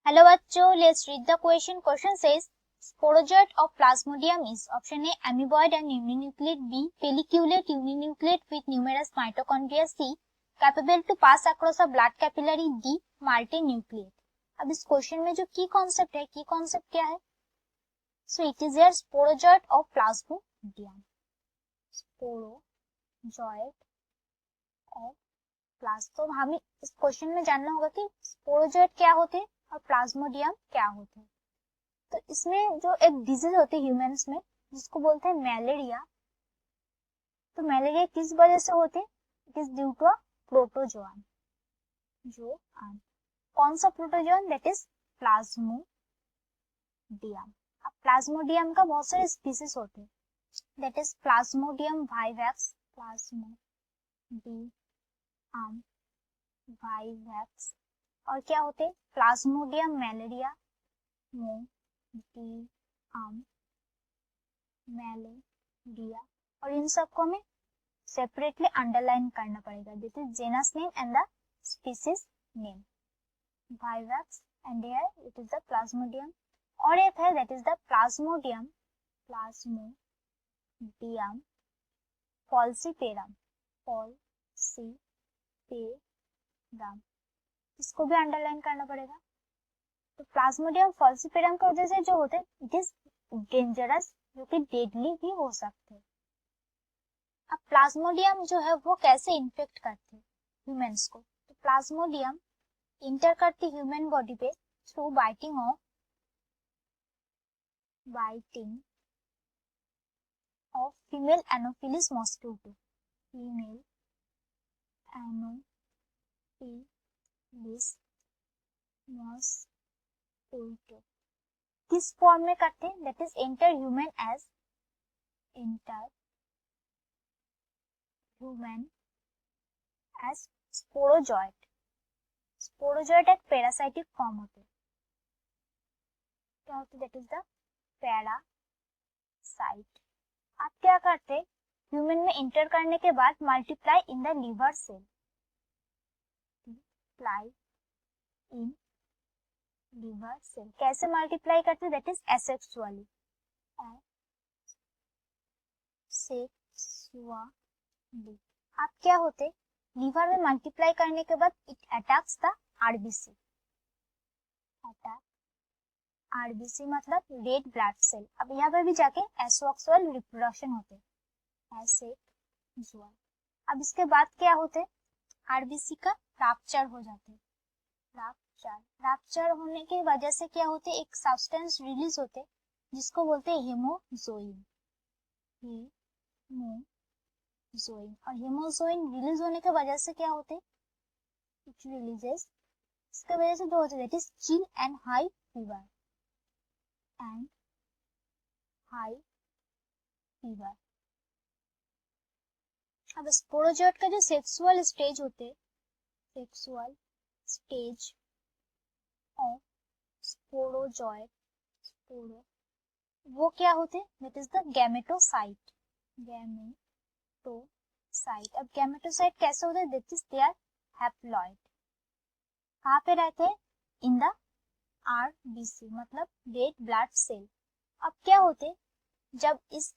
Hello बच्चों, let's read the question. Question says sporozoite of plasmodium is option A amoeboid and uninucleate, B pelliculate uninucleate with numerous mitochondria, C capable to pass across a blood capillary, D multinucleate. अब इस question में जो की concept है, की concept क्या है? So it is your sporozoite of plasmodium. sporozoite of प्लास. तो हमें इस क्वेश्चन में जानना होगा कि स्पोरोजोइट क्या होते हैं और प्लाज्मोडियम क्या होते हैं. तो इसमें जो एक डिजीज होती है ह्यूमंस में जिसको बोलते हैं मलेरिया. तो मलेरिया किस वजह से होते हैं? It is due to a protozoan. कौन सा प्रोटोजोआन? That is plasmodium. अब प्लाज्मोडियम का बहुत सारे स्पीसीज होते हैं. That is plasmodium vivax, plasmodium vivax. और क्या होते हैं? Plasmodium malaria, malaria. और इन सबको हमें सेपरेटली अंडरलाइन करना पड़ेगा. This is genus name and the species name. Vivax and here it is the plasmodium. और एक है that is the plasmodium falciparum. इसको भी अंडरलाइन करना पड़ेगा. तो प्लाज्मोडियम फॉल्सीपेरम की वजह से जो होते हैं इट इज डेंजरस, जो कि डेडली भी हो सकते हैं. अब प्लाज्मोडियम जो है वो कैसे इन्फेक्ट करते हैं ह्यूमंस को? तो प्लाज्मोडियम इंटर करती ह्यूमन बॉडी पे through biting of female anopheles mosquito. Female anopheles mosquito किस फॉर्म में करते हैं? That is enter human as sporozoite. Sporozoite एक पैरासाइटिक फॉर्म होते हैं. क्या होते? That is the parasite. आप क्या करते हैं? ह्यूमन में इंटर करने के बाद multiply in the liver cell. कैसे मल्टीप्लाई करते हैं? That is asexually. आप क्या होते? लीवर में मल्टीप्लाई करने के बाद it attacks the RBC. RBC मतलब रेड ब्लड सेल. अब यहाँ पे भी जाके एसेक्सुअल रिप्रोडक्शन होते हैं. एसेक्सुअल. अब इसके बाद क्या होते? आरबीसी का रप्चर हो जाते हैं. रप्चर होने की वजह से क्या होते? एक सब्सटेंस रिलीज होते जिसको बोलते हैं हेमोजोइन. और हेमोजोइन रिलीज होने की वजह से क्या होते? It releases. इसके वजह से जो होते that is chill and high fever. अब स्पोरोजोइट का जो सेक्सुअल स्टेज होते, सेक्सुअल स्टेज ऑफ स्पोरोजोइट, वो क्या होते? That is the gametocyte. अब गैमेटोसाइट कैसे होते? That is they are haploid. कहाँ पे रहते हैं? इन द आरबीसी मतलब रेड ब्लड सेल. अब क्या होते? जब इस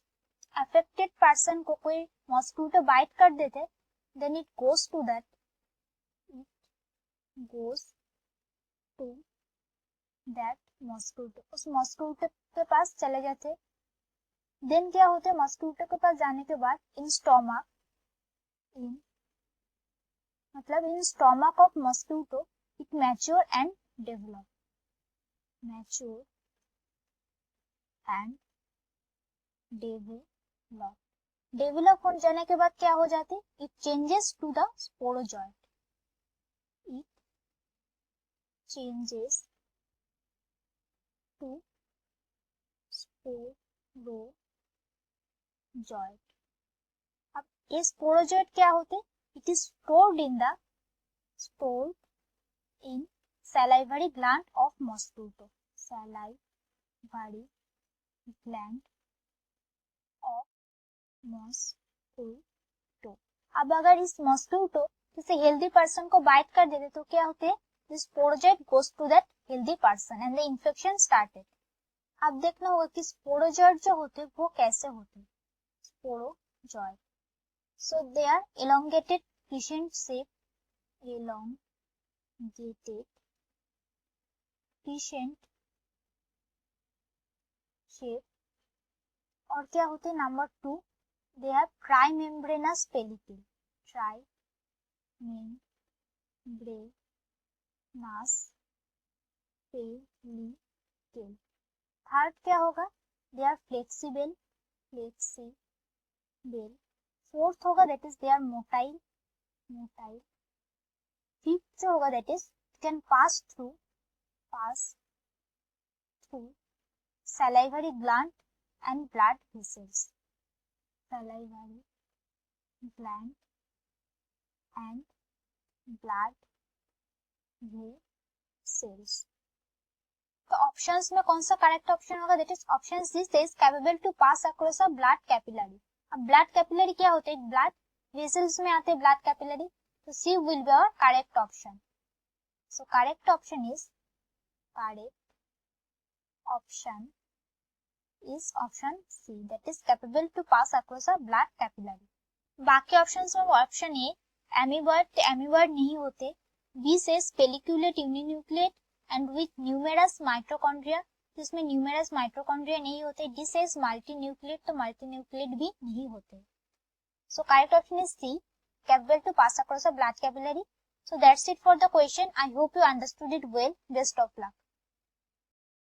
अफेक्टेड पर्सन को कोई मॉस्किटो बाइट कर देते, then it goes to that mosquito. उस मॉस्किटो के पास चले जाते. देन क्या होते? मॉस्किटो के पास जाने के बाद in stomach of mosquito it mature and develop. Develop हो जाने के बाद क्या हो जाती? It changes to the sporozoite. अब ये स्पोरोजोइट क्या होते? It is stored in salivary gland of mosquito. अब अगर इस मॉस्किटो किसी हेल्दी पर्सन को बाइट कर देते तो क्या होते हैं? This sporozoite goes to that healthy person and the infection started. अब देखना होगा कि स्पोरोजॉइड जो होते वो कैसे होते. Sporozoite, so they are elongated crescent shape, elongated crescent shape. और क्या होते हैं number 2, they have trimembranous pellicule, trimembranous pellicule. Third क्या होगा, they are flexible. फोर्थ होगा that is they are motile. Fifth जो होगा that is can pass through salivary gland and blood vessels. Salivary gland and blood vessels. तो options में कौन सा correct option होगा, that is option C says capable to pass across a blood capillary. अब blood capillary क्या होते हैं, blood vessels में आते हैं ब्लड कैपिलरी, तो C will be our correct option. So correct option is option C, that is capable to pass across a blood capillary. बाकी options में ऑप्शन ए एमीबॉयड नहीं होते, B says pelliculate uninucleate and with numerous mitochondria, जिसमें numerous mitochondria नहीं होते. D says मल्टीन्यूक्लिएट, तो मल्टीन्यूक्लिएट भी नहीं होते. So correct option is C, capable to pass across a blood capillary. So that's it for the question. I hope you understood it well. Best of luck.